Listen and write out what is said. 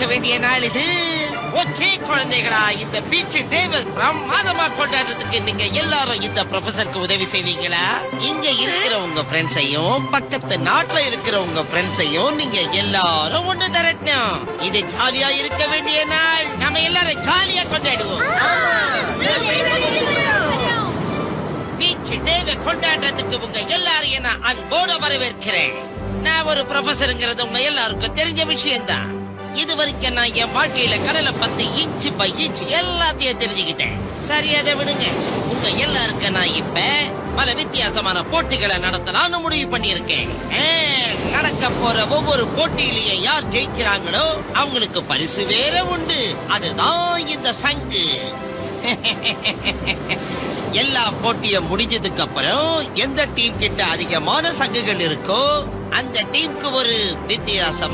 இருக்க வேண்டிய நாள் இது. ஓகே குழந்தைகளா, இந்த பீச் டேவை பிரமாதமா கொண்டாடுறதுக்கு நீங்க எல்லாரும் இந்த ப்ரொஃபசருக்கு உதவி செய்வீங்களா? இங்க இருக்கிற உங்க ஃப்ரெண்ட்ஸையும் பக்கத்து நாட்டுல இருக்கிற உங்க ஃப்ரெண்ட்ஸையும் நீங்க எல்லாரும் ஒண்ணு திரட்டணும். இது ஜாலியா இருக்க வேண்டிய நாள். நம்ம எல்லாரும் ஜாலியா கொண்டாடுவோம். பீச் டேவை கொண்டாடுறதுக்கு உங்க எல்லாரையும் நான் அன்போடு வரவேற்கிறேன். நான் ஒரு ப்ரொஃபசருங்கிறது உங்க எல்லாருக்கும் தெரிஞ்ச விஷயம்தான். இது வரைக்கும் நான் என் வாழ்க்கையில கடலை பத்தி இன்ச்சு பை இன்ச்சு எல்லாத்தையும் தெரிஞ்சுக்கிட்டேன். சரி, அதை விடுங்க. உங்க எல்லாருக்கும் நான் இப்ப பல வித்தியாசமான போட்டிகளை நடத்தலாம்னு முடிவு பண்ணியிருக்கேன். நடக்க போற ஒவ்வொரு போட்டியிலையும் யார் ஜெயிக்கிறாங்களோ அவங்களுக்கு பரிசு வேற உண்டு. அதுதான் இந்த சங்கு. எல்லா போட்டியும் முடிஞ்சதுக்கு அப்புறம் எந்த டீம் கிட்ட அதிகமான சங்குகள் இருக்கோ அந்த டீமுக்கு ஒரு வித்தியாசம்